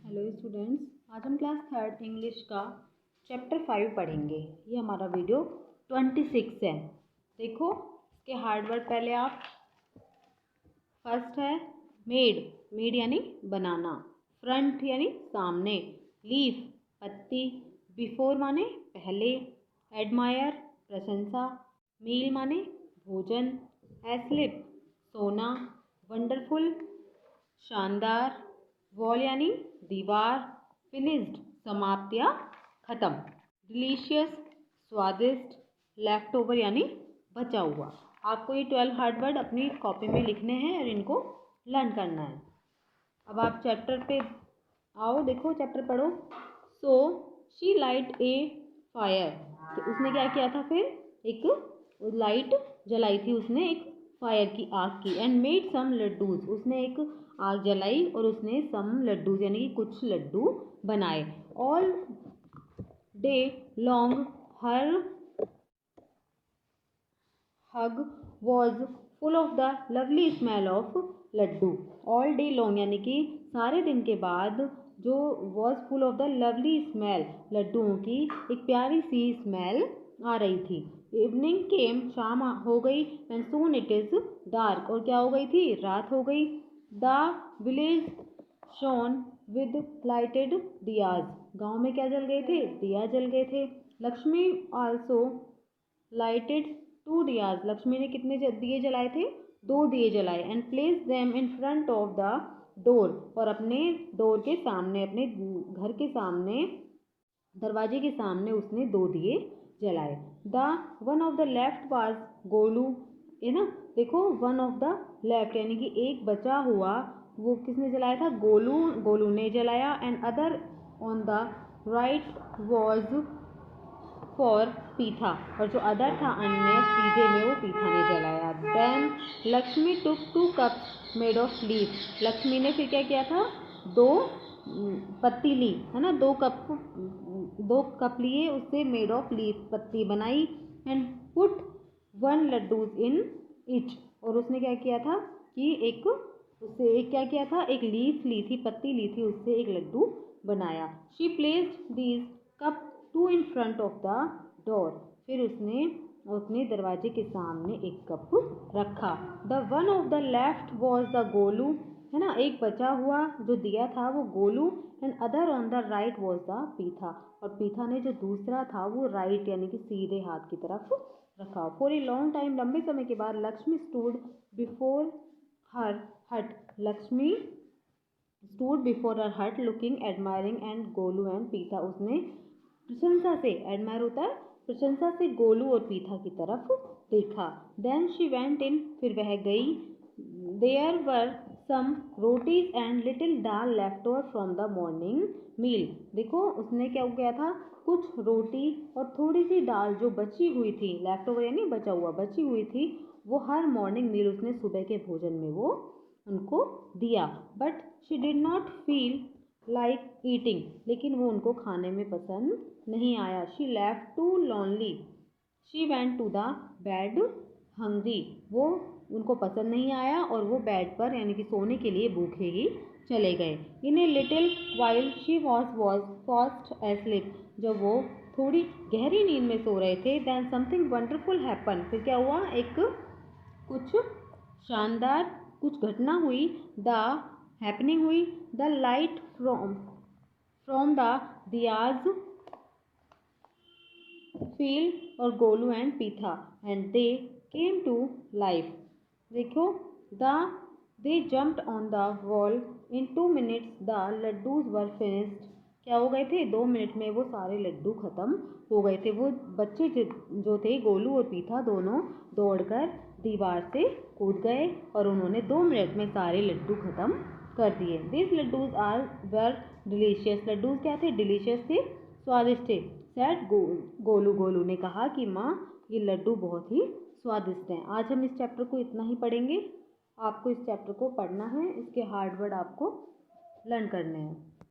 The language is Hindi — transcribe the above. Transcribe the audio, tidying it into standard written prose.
हेलो स्टूडेंट्स, आज हम क्लास थर्ड इंग्लिश का चैप्टर 5 पढ़ेंगे। ये हमारा वीडियो 26 है। देखो इसके हार्ड वर्ड पहले आप। फर्स्ट है मेड, मेड यानी बनाना, फ्रंट यानी सामने, लीफ पत्ती, बिफोर माने पहले, एडमायर प्रशंसा, मील माने भोजन, एस्लिप सोना, वंडरफुल शानदार, वॉल यानी दीवार, फिनिश्ड समाप्त या खत्म, डिलीशियस स्वादिष्ट, लेफ्ट ओवर यानी बचा हुआ। आपको ये 12 हार्ड वर्ड अपनी कॉपी में लिखने हैं और इनको लर्न करना है। अब आप चैप्टर पे आओ, देखो चैप्टर पढ़ो। So she light A fire, तो उसने क्या किया था, फिर एक लाइट जलाई थी उसने, एक फायर की, आग की, एंड मेड सम लड्डूज, उसने एक आग जलाई और उसने सम लड्डूज यानी कि कुछ लड्डू बनाए। All day long her hug was full of the lovely smell of laddu. All day long यानी कि सारे दिन के बाद जो was full of the lovely smell, लड्डुओं की एक प्यारी सी स्मेल आ रही थी। इवनिंग केम, शाम हो गई, and soon it is dark, और क्या हो गई थी, रात हो गई। The village shone with lighted diyas, गाँव में क्या जल गए थे, दिया जल गए थे। लक्ष्मी आल्सो लाइटेड 2 दियाज, लक्ष्मी ने कितने दिए जलाए थे, 2 दिए जलाए। And place them in front of the door, और अपने डोर के सामने, अपने घर के सामने, दरवाजे के सामने उसने 2 दिए जलाए। The one of the left was Golu, है ना, देखो वन ऑफ द लेफ्ट यानी कि एक बचा हुआ, वो किसने जलाया था, गोलू, गोलू ने जलाया। And other on the right was for पीठा, और जो अदर था अन्य सीधे में, वो पीठा ने जलाया। Then Lakshmi took 2 cups made of leaf, Lakshmi ने फिर क्या किया था, 2 पत्ती ली, है ना, 2 कप लिए, उससे मेड ऑफ लीफ पत्ती बनाई। And put 1 laddoos in each, और उसने क्या किया था कि उससे एक क्या किया था, एक लीफ ली थी, पत्ती ली थी, उससे एक लड्डू बनाया। She placed these cup 2 in front of the door, फिर उसने अपने दरवाजे के सामने एक कप रखा। The one of the left was the Golu, है ना, एक बचा हुआ जो दिया था वो Golu. And other on the right was the पीठा, और पीठा ने जो दूसरा था वो राइट यानी कि सीधे हाथ की तरफ रखा। फॉर ए लॉन्ग टाइम, लंबे समय के बाद, लक्ष्मी स्टूड बिफोर हर हट, लक्ष्मी स्टूड बिफोर हर हट looking admiring and Golu and पीठा, उसने प्रशंसा से, एडमायर होता है प्रशंसा से, गोलू और पीठा की तरफ देखा। देन शी वेंट इन, फिर वह गई। There were some rotis and little dal left over from the morning meal, देखो उसने क्या किया था, कुछ रोटी और थोड़ी सी दाल जो बची हुई थी, लेफ्ट ओवर यानी बचा हुआ, बची हुई थी, वो हर मॉर्निंग मील उसने सुबह के भोजन में वो उनको दिया। But she did not feel like eating, लेकिन वो उनको खाने में पसंद नहीं आया। She left too lonely, she went to the bed hungry, वो उनको पसंद नहीं आया और वो बेड पर यानी कि सोने के लिए भूखे ही चले गए। In a little while she was fast asleep, जब वो थोड़ी गहरी नींद में सो रहे थे, देन समथिंग वंडरफुल हैपन, फिर क्या हुआ, एक कुछ शानदार कुछ घटना हुई। द हैपनिंग हुई, the light from the diyas fell और Golu and Pitha and they came to life, देखो the they jumped on the wall in 2 minutes the laddus were finished, क्या हो गए थे, 2 मिनट में वो सारे लड्डू खत्म हो गए थे। वो बच्चे जो थे, गोलू और पीठा, दोनों दौड़कर दीवार से कूद गए और उन्होंने 2 मिनट में सारे लड्डू खत्म कर दिए। This laddus are were delicious, laddus क्या थे, डिलीशियस थे, स्वादिष्ट थे। सैड गोलू, गोलू ने कहा कि माँ ये लड्डू बहुत ही स्वादिष्ट हैं। आज हम इस चैप्टर को इतना ही पढ़ेंगे। आपको इस चैप्टर को पढ़ना है, इसके हार्ड वर्ड आपको लर्न करने हैं।